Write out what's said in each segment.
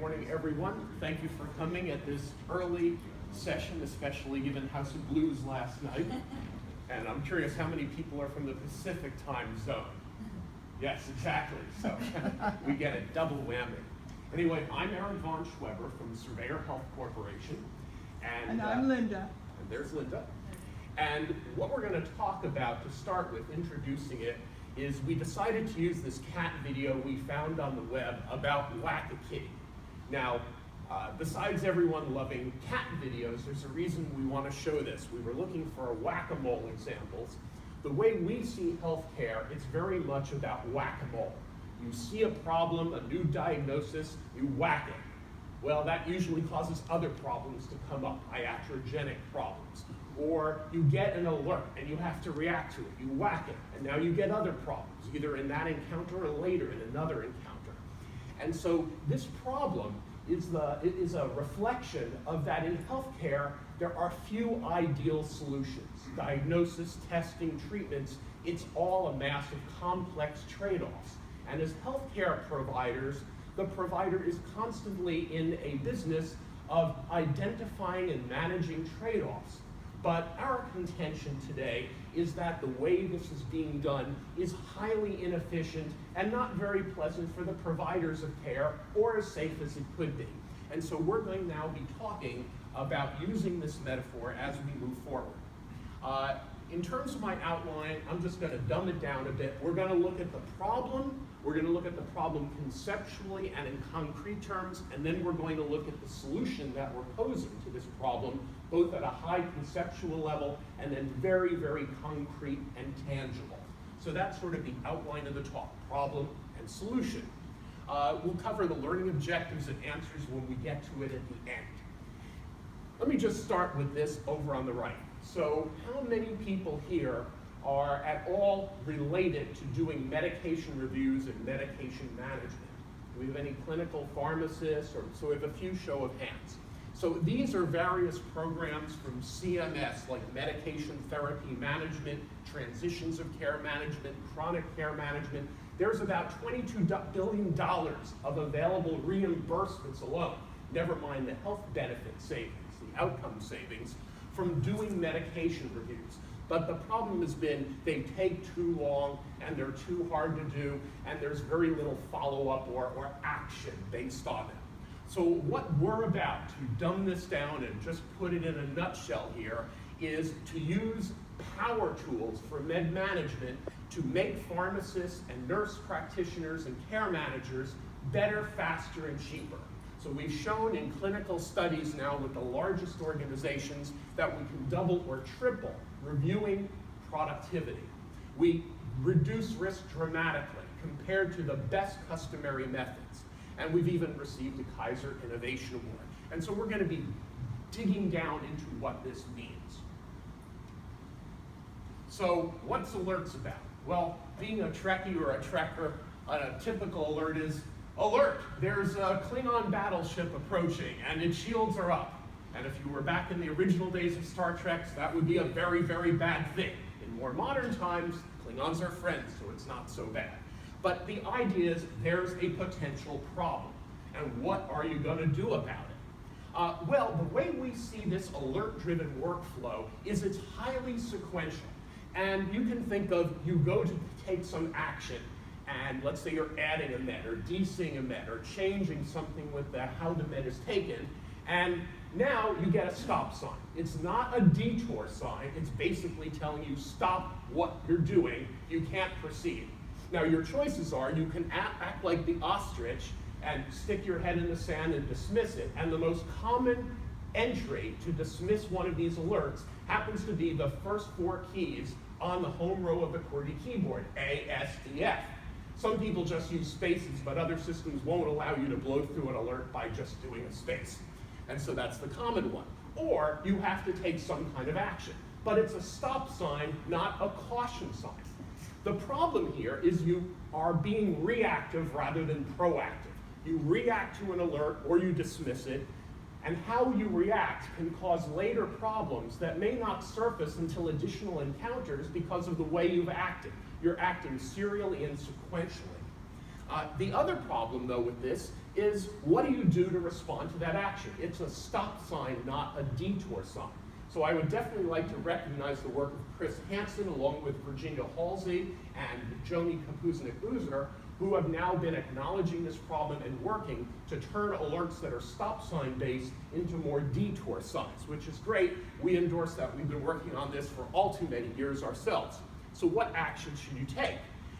morning, everyone. Thank you for coming at this early session, especially given House of Blues last night. And I'm curious how many people are from the Pacific time zone. Yes, exactly. So we get a double whammy. Anyway, I'm Erick von Schweber from Surveyor Health Corporation. And I'm Linda. And there's Linda. And what we're going to talk about to start with, introducing it, is we decided to use this cat video we found on the web about Whack-A-Kitty. Now, besides everyone loving cat videos, there's a reason we want to show this. We were looking for whack-a-mole examples. The way we see healthcare, it's very much about whack-a-mole. You see a problem, a new diagnosis, you whack it. Well, that usually causes other problems to come up, iatrogenic problems. Or you get an alert and you have to react to it. You whack it, and now you get other problems, either in that encounter or later in another encounter. And so this problem is a reflection of that in healthcare, there are few ideal solutions. Diagnosis, testing, treatments, it's all a massive complex trade-offs. And as healthcare providers, the provider is constantly in a business of identifying and managing trade-offs. But our contention today is that the way this is being done is highly inefficient and not very pleasant for the providers of care or as safe as it could be. And so we're going to now be talking about using this metaphor as we move forward. In terms of my outline, I'm just going to dumb it down a bit. We're going to look at the problem. We're going to look at the problem conceptually and in concrete terms, and then we're going to look at the solution that we're posing to this problem, both at a high conceptual level and then very, very concrete and tangible. So that's sort of the outline of the talk, problem and solution. We'll cover the learning objectives and answers when we get to it at the end. Let me just start with this over on the right. So how many people here are at all related to doing medication reviews and medication management? Do we have any clinical pharmacists? So we have a few show of hands. So these are various programs from CMS, like medication therapy management, transitions of care management, chronic care management. There's about $22 billion of available reimbursements alone, never mind the health benefit savings, the outcome savings, from doing medication reviews. But the problem has been they take too long and they're too hard to do, and there's very little follow-up or action based on them. So what we're about, to dumb this down and just put it in a nutshell here, is to use power tools for med management to make pharmacists and nurse practitioners and care managers better, faster, and cheaper. So we've shown in clinical studies now with the largest organizations that we can double or triple reviewing productivity. We reduce risk dramatically compared to the best customary methods. And we've even received a Kaiser Innovation Award. And so we're going to be digging down into what this means. So what's alerts about? Well, being a Trekkie or a Trekker, a typical alert is, alert, there's a Klingon battleship approaching and its shields are up. And if you were back in the original days of Star Trek, that would be a very, very bad thing. In more modern times, Klingons are friends, so it's not so bad. But the idea is there's a potential problem. And what are you going to do about it? Well, the way we see this alert-driven workflow is it's highly sequential. And you can think of, you go to take some action, and let's say you're adding a med or de-seeing a med or changing something with how the med is taken, and now you get a stop sign. It's not a detour sign, it's basically telling you stop what you're doing, you can't proceed. Now your choices are, you can act like the ostrich and stick your head in the sand and dismiss it, and the most common entry to dismiss one of these alerts happens to be the first 4 keys on the home row of the QWERTY keyboard, A, S, D, F. Some people just use spaces, but other systems won't allow you to blow through an alert by just doing a space. And so that's the common one. Or you have to take some kind of action. But it's a stop sign, not a caution sign. The problem here is you are being reactive rather than proactive. You react to an alert or you dismiss it, and how you react can cause later problems that may not surface until additional encounters because of the way you've acted. You're acting serially and sequentially. The other problem, though, with this is what do you do to respond to that action? It's a stop sign, not a detour sign. So I would definitely like to recognize the work of Chris Hansen, along with Virginia Halsey and Joni Kapuznik-Uzer, who have now been acknowledging this problem and working to turn alerts that are stop sign based into more detour signs, which is great. We endorse that. We've been working on this for all too many years ourselves. So what action should you take?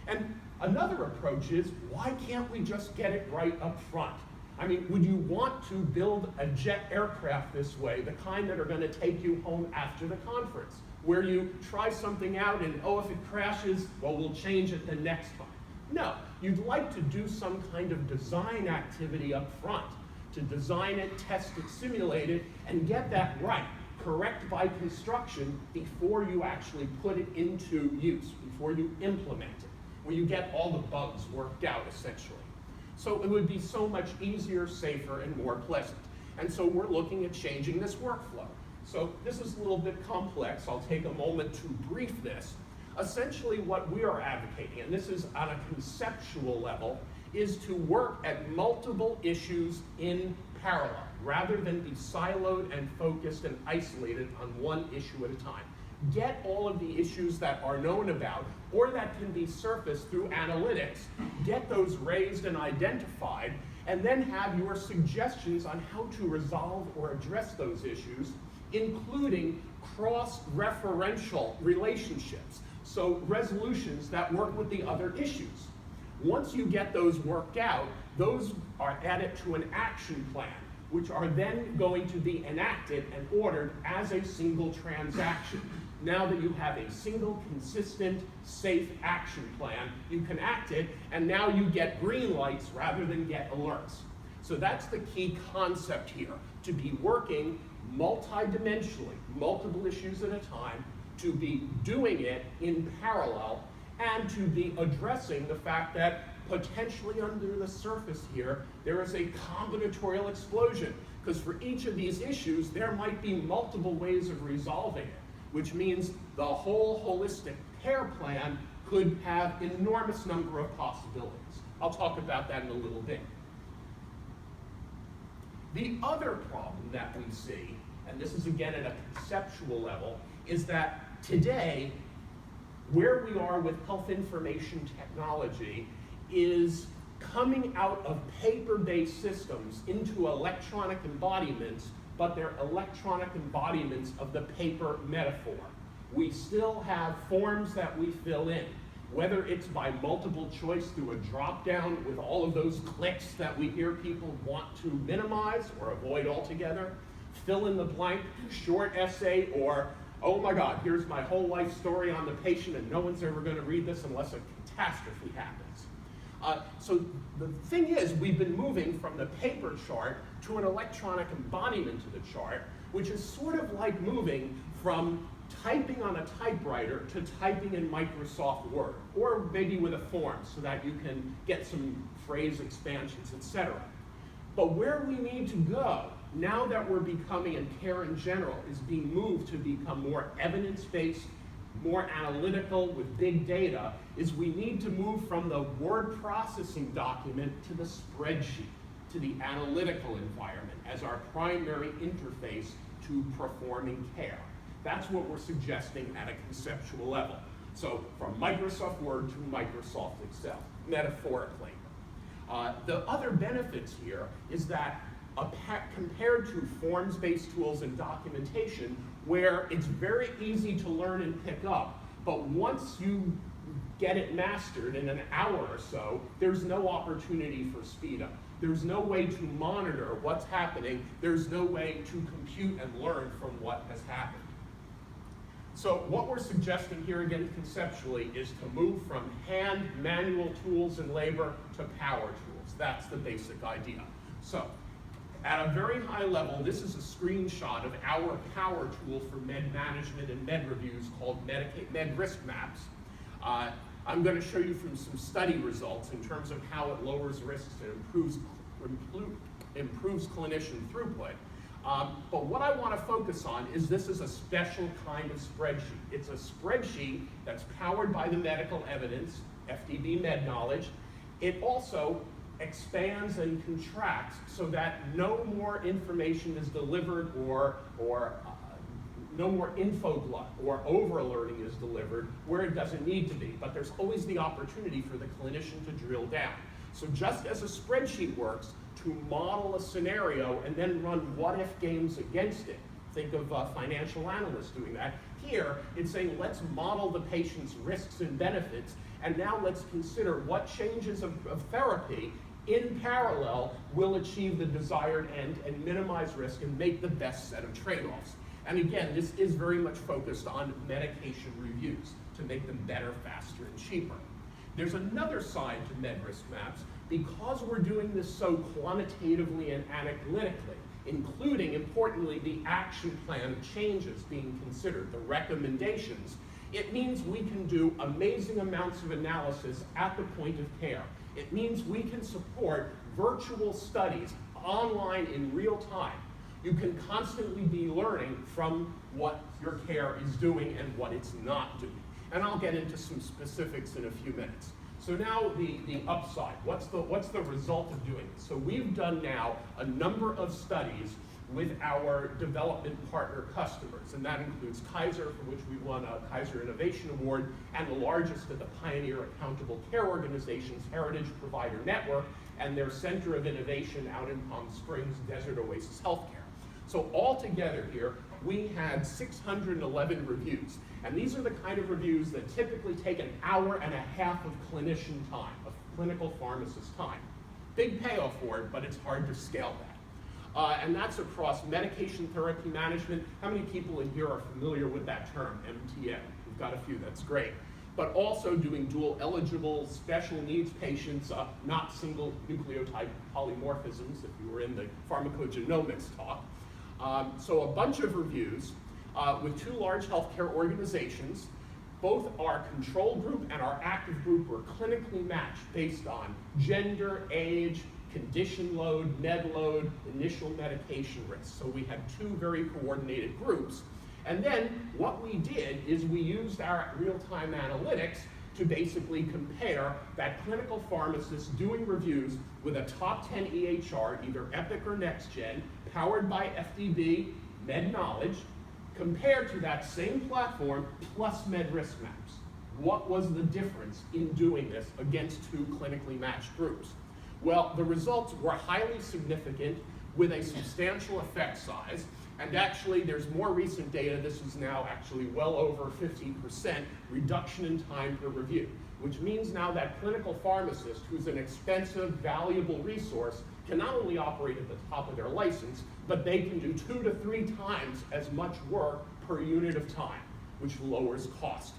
And another approach is, why can't we just get it right up front? I mean, would you want to build a jet aircraft this way, the kind that are going to take you home after the conference, where you try something out and, oh, if it crashes, well, we'll change it the next time? No, you'd like to do some kind of design activity up front, to design it, test it, simulate it, and get that right, correct by construction before you actually put it into use, before you implement it, where you get all the bugs worked out, essentially. So it would be so much easier, safer, and more pleasant. And so we're looking at changing this workflow. So this is a little bit complex. I'll take a moment to brief this. Essentially what we are advocating, and this is on a conceptual level, is to work at multiple issues in parallel, rather than be siloed and focused and isolated on one issue at a time. Get all of the issues that are known about, or that can be surfaced through analytics, get those raised and identified, and then have your suggestions on how to resolve or address those issues, including cross-referential relationships, so resolutions that work with the other issues. Once you get those worked out, those are added to an action plan, which are then going to be enacted and ordered as a single transaction. Now that you have a single, consistent, safe action plan, you can act it, and now you get green lights rather than get alerts. So that's the key concept here, to be working multidimensionally, multiple issues at a time, to be doing it in parallel, and to be addressing the fact that potentially under the surface here, there is a combinatorial explosion, because for each of these issues, there might be multiple ways of resolving it, which means the whole holistic care plan could have an enormous number of possibilities. I'll talk about that in a little bit. The other problem that we see, and this is again at a conceptual level, is that today, where we are with health information technology is coming out of paper-based systems into electronic embodiments, but they're electronic embodiments of the paper metaphor. We still have forms that we fill in, whether it's by multiple choice through a drop-down with all of those clicks that we hear people want to minimize or avoid altogether, fill in the blank, short essay, or, oh my God, here's my whole life story on the patient and no one's ever going to read this unless a catastrophe happens. So the thing is, we've been moving from the paper chart to an electronic embodiment of the chart, which is sort of like moving from typing on a typewriter to typing in Microsoft Word, or maybe with a form so that you can get some phrase expansions, etc. But where we need to go, now that we're becoming, and care in general is being moved to become more evidence-based, more analytical with big data, is we need to move from the word processing document to the spreadsheet, to the analytical environment as our primary interface to performing care. That's what we're suggesting at a conceptual level. So from Microsoft Word to Microsoft Excel, metaphorically. The other benefits here is that compared to forms-based tools and documentation, where it's very easy to learn and pick up, but once you get it mastered in an hour or so, there's no opportunity for speed up. There's no way to monitor what's happening. There's no way to compute and learn from what has happened. So what we're suggesting here, again conceptually, is to move from hand, manual tools and labor to power tools. That's the basic idea. So at a very high level, this is a screenshot of our power tool for med management and med reviews called MedRiskMaps. I'm going to show you from some study results in terms of how it lowers risks and improves clinician throughput. But what I want to focus on is this is a special kind of spreadsheet. It's a spreadsheet that's powered by the medical evidence, FDB MedKnowledge. It also expands and contracts so that no more information is delivered or no more info glut or over alerting is delivered where it doesn't need to be. But there's always the opportunity for the clinician to drill down. So just as a spreadsheet works to model a scenario and then run what-if games against it, think of financial analysts doing that. Here, it's saying let's model the patient's risks and benefits, and now let's consider what changes of therapy in parallel will achieve the desired end and minimize risk and make the best set of trade-offs. And again, this is very much focused on medication reviews to make them better, faster, and cheaper. There's another side to MedRiskMaps. Because we're doing this so quantitatively and analytically, including, importantly, the action plan changes being considered, the recommendations, it means we can do amazing amounts of analysis at the point of care. It means we can support virtual studies online in real time. You can constantly be learning from what your care is doing and what it's not doing. And I'll get into some specifics in a few minutes. So now the upside, what's the result of doing this? So we've done now a number of studies with our development partner customers, and that includes Kaiser, for which we won a Kaiser Innovation Award, and the largest of the Pioneer Accountable Care Organizations, Heritage Provider Network, and their Center of Innovation out in Palm Springs, Desert Oasis Healthcare. So altogether here, we had 611 reviews. And these are the kind of reviews that typically take an hour and a half of clinician time, of clinical pharmacist time. Big payoff for it, but it's hard to scale that. And that's across medication therapy management. How many people in here are familiar with that term, MTM? We've got a few, that's great. But also doing dual eligible special needs patients, not single nucleotide polymorphisms, if you were in the pharmacogenomics talk. So a bunch of reviews with two large healthcare organizations. Both our control group and our active group were clinically matched based on gender, age, condition load, med load, initial medication risk. So we had two very coordinated groups. And then what we did is we used our real-time analytics to basically compare that clinical pharmacist doing reviews with a top 10 EHR, either Epic or NextGen, powered by FDB, MedKnowledge, compared to that same platform plus MedRiskMaps. What was the difference in doing this against two clinically matched groups? Well, the results were highly significant with a substantial effect size. And actually, there's more recent data. This is now actually well over 50% reduction in time per review, which means now that clinical pharmacist, who's an expensive, valuable resource, can not only operate at the top of their license, but they can do 2 to 3 times as much work per unit of time, which lowers cost.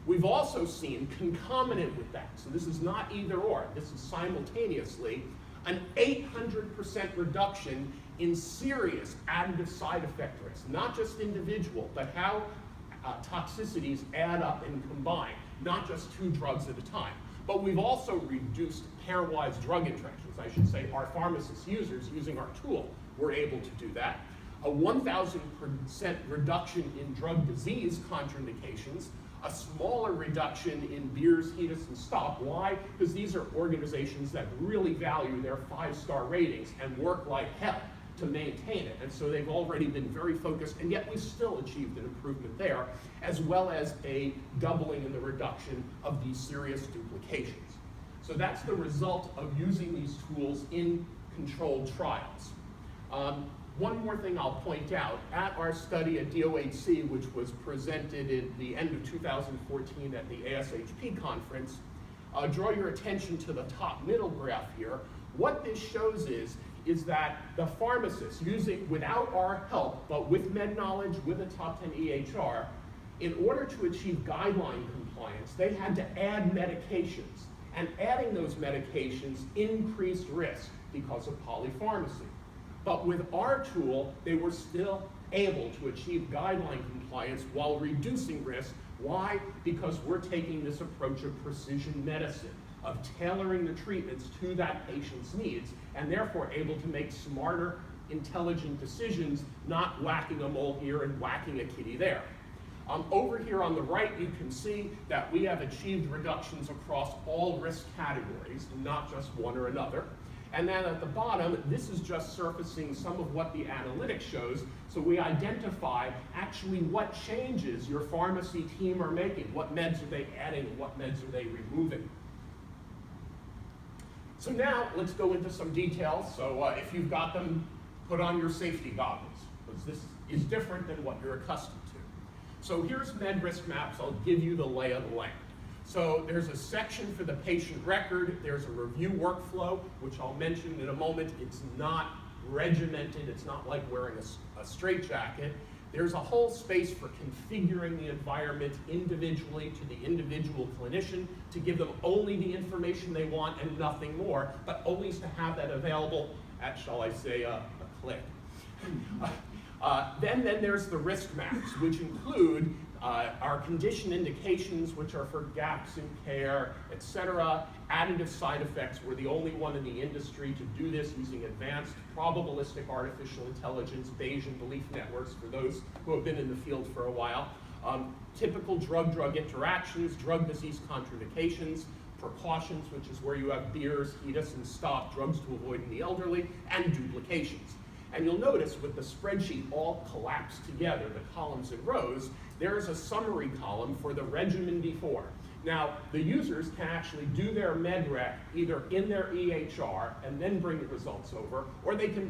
We've also seen concomitant with that, so this is not either or, this is simultaneously, an 800% reduction in serious additive side effect risk, not just individual, but how toxicities add up and combine, not just 2 drugs at a time. But we've also reduced pairwise drug interactions. I should say our pharmacist users using our tool were able to do that. A 1,000% reduction in drug disease contraindications, a smaller reduction in Beers, HEDIS, and STOP. Why? Because these are organizations that really value their 5-star ratings and work like hell to maintain it. And so they've already been very focused, and yet we still achieved an improvement there, as well as a doubling in the reduction of these serious duplications. So that's the result of using these tools in controlled trials. One more thing I'll point out, at our study at DOHC, which was presented at the end of 2014 at the ASHP conference, draw your attention to the top middle graph here. What this shows is that the pharmacists, using without our help, but with MedKnowledge, with a top 10 EHR, in order to achieve guideline compliance, they had to add medications. And adding those medications increased risk because of polypharmacy. But with our tool, they were still able to achieve guideline compliance while reducing risk. Why? Because we're taking this approach of precision medicine, of tailoring the treatments to that patient's needs, and therefore able to make smarter, intelligent decisions, not whacking a mole here and whacking a kitty there. Over here on the right, you can see that we have achieved reductions across all risk categories, not just one or another. And then at the bottom, this is just surfacing some of what the analytics shows. So we identify actually what changes your pharmacy team are making. What meds are they adding? What meds are they removing? So now let's go into some details. So if you've got them, put on your safety goggles, because this is different than what you're accustomed to. So here's MedRiskMaps. I'll give you the lay of the land. So there's a section for the patient record. There's a review workflow, which I'll mention in a moment. It's not regimented. It's not like wearing a straitjacket. There's a whole space for configuring the environment individually to the individual clinician to give them only the information they want and nothing more, but always to have that available at, shall I say, a click. Then there's the risk maps, which include our condition indications, which are for gaps in care, etc. Additive side effects. We're the only one in the industry to do this using advanced probabilistic artificial intelligence, Bayesian belief networks, for those who have been in the field for a while. Typical drug-drug interactions, drug disease contraindications, precautions, which is where you have beers, heat us, and stop, drugs to avoid in the elderly, and duplications. And you'll notice with the spreadsheet all collapsed together, the columns and rows, there is a summary column for the regimen before. Now, the users can actually do their MedRec either in their EHR and then bring the results over, or they can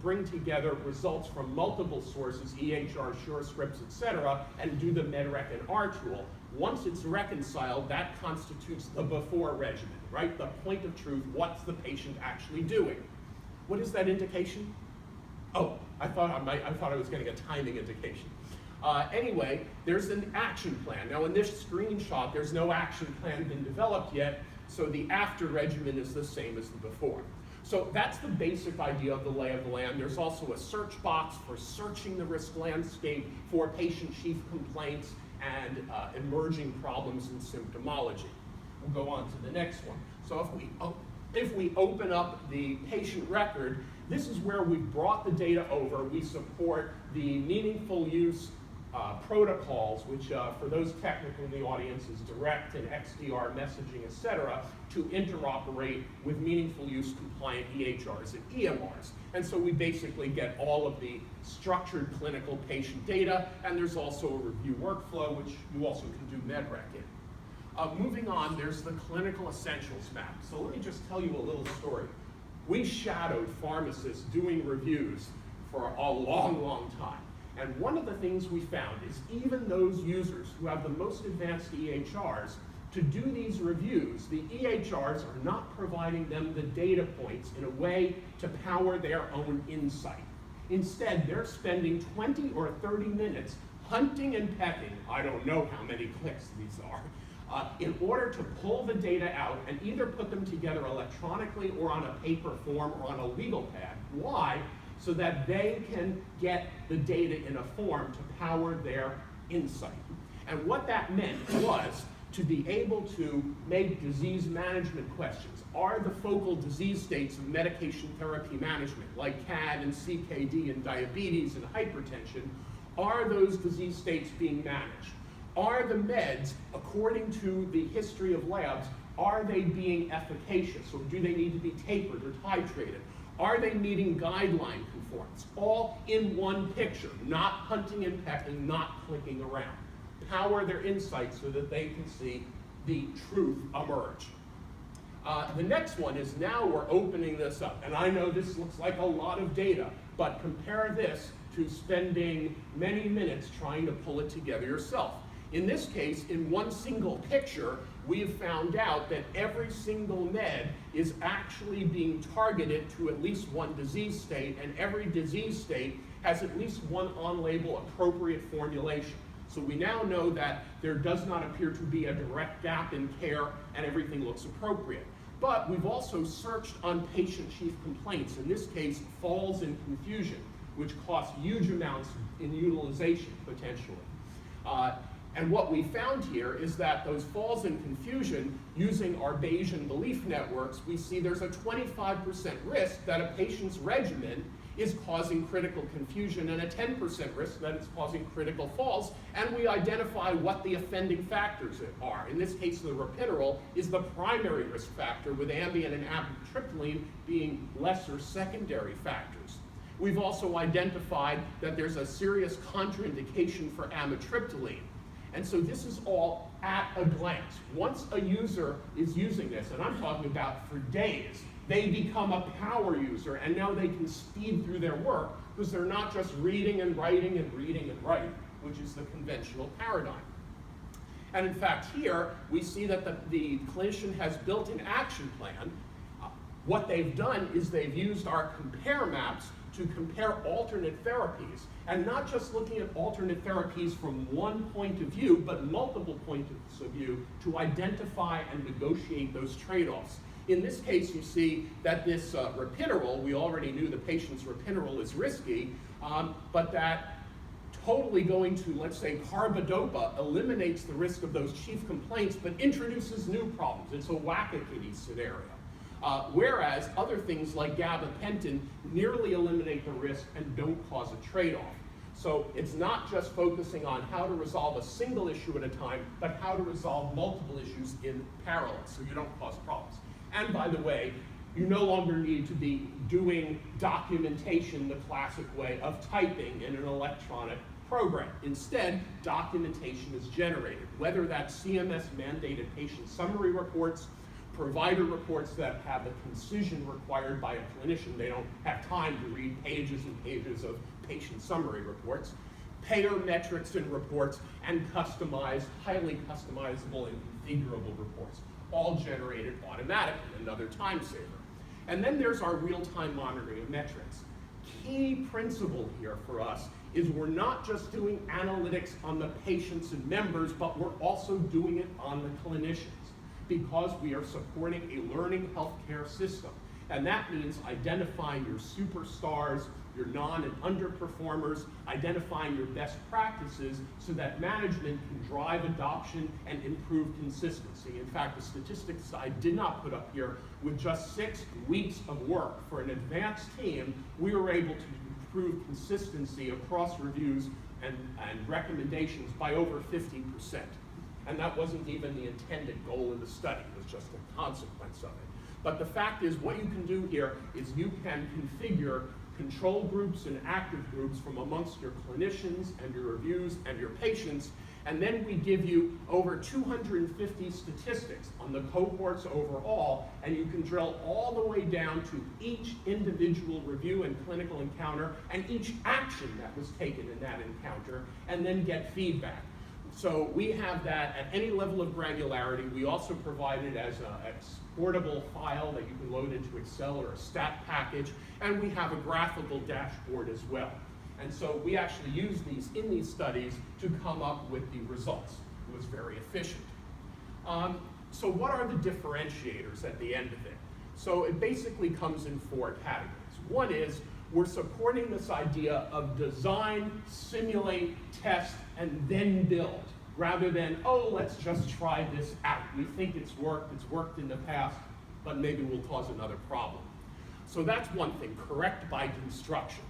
bring together results from multiple sources, EHR, SureScripts, etc., and do the MedRec in our tool. Once it's reconciled, that constitutes the before regimen, right? The point of truth, what's the patient actually doing? What is that indication? Oh, I thought I was getting a timing indication. Anyway, there's an action plan. Now in this screenshot, there's no action plan been developed yet, so the after regimen is the same as the before. So that's the basic idea of the lay of the land. There's also a search box for searching the risk landscape for patient chief complaints and emerging problems in symptomology. We'll go on to the next one. So if we open up the patient record, this is where we've brought the data over. We support the meaningful use protocols, which for those technical in the audience is direct and XDR messaging, etc., to interoperate with meaningful use compliant EHRs and EMRs. And so we basically get all of the structured clinical patient data, and there's also a review workflow, which you also can do MedRec in. Moving on, there's the clinical essentials map. So let me just tell you a little story. We shadowed pharmacists doing reviews for a long, long time. And one of the things we found is even those users who have the most advanced EHRs, to do these reviews, the EHRs are not providing them the data points in a way to power their own insight. Instead, they're spending 20 or 30 minutes hunting and pecking, I don't know how many clicks these are, in order to pull the data out and either put them together electronically or on a paper form or on a legal pad. Why? So that they can get the data in a form to power their insight. And what that meant was to be able to make disease management questions. Are the focal disease states of medication therapy management, like CAD and CKD and diabetes and hypertension, are those disease states being managed? Are the meds, according to the history of labs, are they being efficacious, or do they need to be tapered or titrated? Are they meeting guideline conformance? All in one picture, not hunting and pecking, not clicking around. Power their insights so that they can see the truth emerge. The next one is now we're opening this up. And I know this looks like a lot of data, but compare this to spending many minutes trying to pull it together yourself. In this case, in one single picture, we have found out that every single med is actually being targeted to at least one disease state, and every disease state has at least one on-label appropriate formulation. So we now know that there does not appear to be a direct gap in care and everything looks appropriate. But we've also searched on patient chief complaints, in this case, falls and confusion, which cost huge amounts in utilization potentially. And what we found here is that those falls and confusion, using our Bayesian belief networks, we see there's a 25% risk that a patient's regimen is causing critical confusion, and a 10% risk that it's causing critical falls, and we identify what the offending factors are. In this case, the ropinirole is the primary risk factor, with Ambien and amitriptyline being lesser secondary factors. We've also identified that there's a serious contraindication for amitriptyline. And so this is all at a glance. Once a user is using this, and I'm talking about for days, they become a power user, and now they can speed through their work because they're not just reading and writing and reading and writing, which is the conventional paradigm. And in fact, here we see that the clinician has built an action plan. What they've done is they've used our compare maps to compare alternate therapies, and not just looking at alternate therapies from one point of view, but multiple points of view to identify and negotiate those trade-offs. In this case, you see that this ropinirole, we already knew the patient's ropinirole is risky, but that totally going to, let's say, carbidopa eliminates the risk of those chief complaints, but introduces new problems. It's a whack-a-kitty scenario. Whereas other things like gabapentin nearly eliminate the risk and don't cause a trade-off. So it's not just focusing on how to resolve a single issue at a time, but how to resolve multiple issues in parallel so you don't cause problems. And by the way, you no longer need to be doing documentation the classic way of typing in an electronic program. Instead, documentation is generated, whether that's CMS-mandated patient summary reports, provider reports that have the concision required by a clinician. They don't have time to read pages and pages of patient summary reports, payer metrics and reports, and customized, highly customizable and configurable reports, all generated automatically, another time saver. And then there's our real-time monitoring of metrics. Key principle here for us is we're not just doing analytics on the patients and members, but we're also doing it on the clinicians, because we are supporting a learning healthcare system. And that means identifying your superstars, your non and underperformers, identifying your best practices so that management can drive adoption and improve consistency. In fact, the statistics I did not put up here, with just 6 weeks of work for an advanced team, we were able to improve consistency across reviews and recommendations by over 50%. And that wasn't even the intended goal of the study, it was just a consequence of it. But the fact is, what you can do here is you can configure control groups and active groups from amongst your clinicians and your reviews and your patients, and then we give you over 250 statistics on the cohorts overall, and you can drill all the way down to each individual review and clinical encounter and each action that was taken in that encounter, and then get feedback. So we have that at any level of granularity. We also provide it as an exportable file that you can load into Excel or a stat package, and we have a graphical dashboard as well. And so we actually use these in these studies to come up with the results. It was very efficient. So what are the differentiators at the end of it? So it basically comes in 4 categories. One is we're supporting this idea of design, simulate, test, and then build, rather than, oh, let's just try this out. We think it's worked in the past, but maybe will cause another problem. So that's one thing, correct by construction.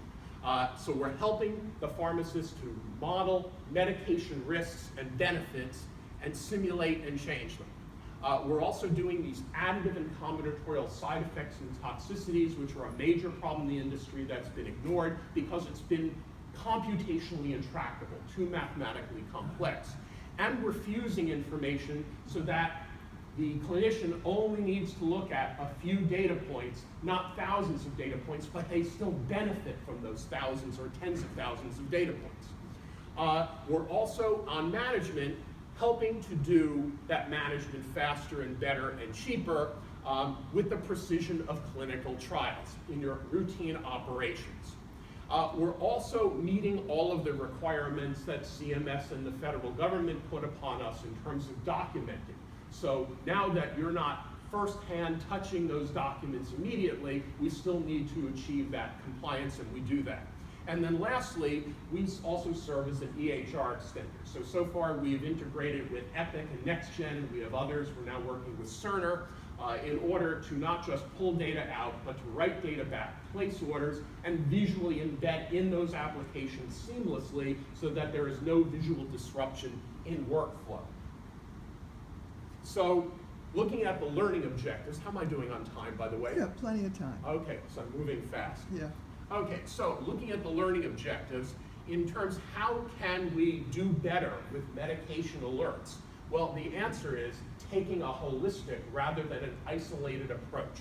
So we're helping the pharmacist to model medication risks and benefits and simulate and change them. We're also doing these additive and combinatorial side effects and toxicities, which are a major problem in the industry that's been ignored because it's been computationally intractable, too mathematically complex. And we're fusing information so that the clinician only needs to look at a few data points, not thousands of data points, but they still benefit from those thousands or tens of thousands of data points. We're also, on management, helping to do that management faster and better and cheaper with the precision of clinical trials in your routine operations. We're also meeting all of the requirements that CMS and the federal government put upon us in terms of documenting. So now that you're not firsthand touching those documents immediately, we still need to achieve that compliance, and we do that. And then lastly, we also serve as an EHR extender. So far we've integrated with Epic and NextGen, we have others, we're now working with Cerner, in order to not just pull data out, but to write data back, place orders, and visually embed in those applications seamlessly so that there is no visual disruption in workflow. So, looking at the learning objectives, how am I doing on time, by the way? Yeah, plenty of time. Okay, so I'm moving fast. Yeah. Okay, so looking at the learning objectives, in terms how can we do better with medication alerts? Well, the answer is taking a holistic rather than an isolated approach.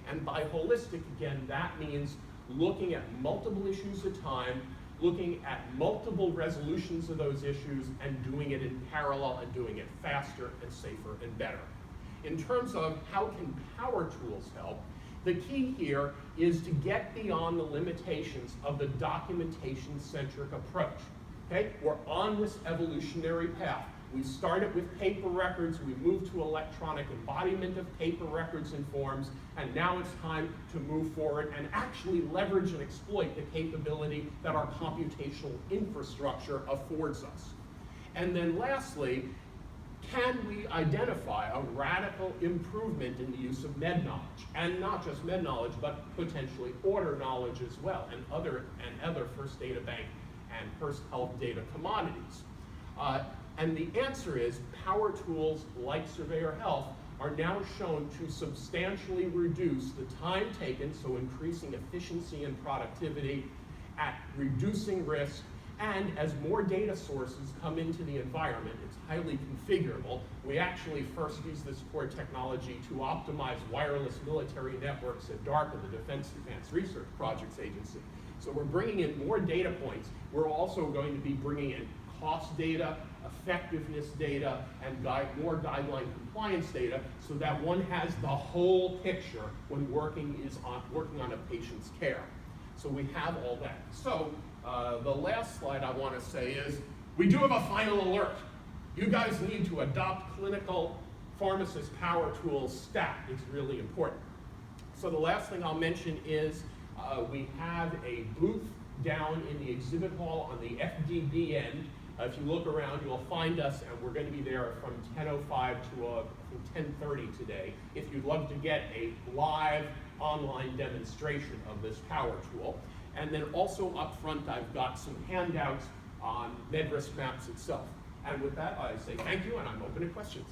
And by holistic, again, that means looking at multiple issues at a time, looking at multiple resolutions of those issues, and doing it in parallel and doing it faster and safer and better. In terms of how can power tools help, the key here is to get beyond the limitations of the documentation-centric approach. Okay? We're on this evolutionary path. We started with paper records, we moved to electronic embodiment of paper records and forms, and now it's time to move forward and actually leverage and exploit the capability that our computational infrastructure affords us. And then lastly, can we identify a radical improvement in the use of MedKnowledge? And not just MedKnowledge, but potentially order knowledge as well, and other First Data Bank and Hearst Health data commodities. And the answer is power tools like Surveyor Health are now shown to substantially reduce the time taken, so increasing efficiency and productivity, at reducing risk, and as more data sources come into the environment, it's highly configurable. We actually first used this core technology to optimize wireless military networks at DARPA, the Defense Advanced Research Projects Agency. So we're bringing in more data points. We're also going to be bringing in cost data, effectiveness data, and more guideline compliance data so that one has the whole picture when working on a patient's care. So we have all that. So the last slide I want to say is, we do have a final alert. You guys need to adopt clinical pharmacist power tools stat. It's really important. So the last thing I'll mention is we have a booth down in the exhibit hall on the FDB end. If you look around, you'll find us, and we're going to be there from 10:05 to I think 10:30 today. If you'd love to get a live online demonstration of this power tool. And then also up front, I've got some handouts on MedRiskMaps itself. And with that, I say thank you, and I'm open to questions.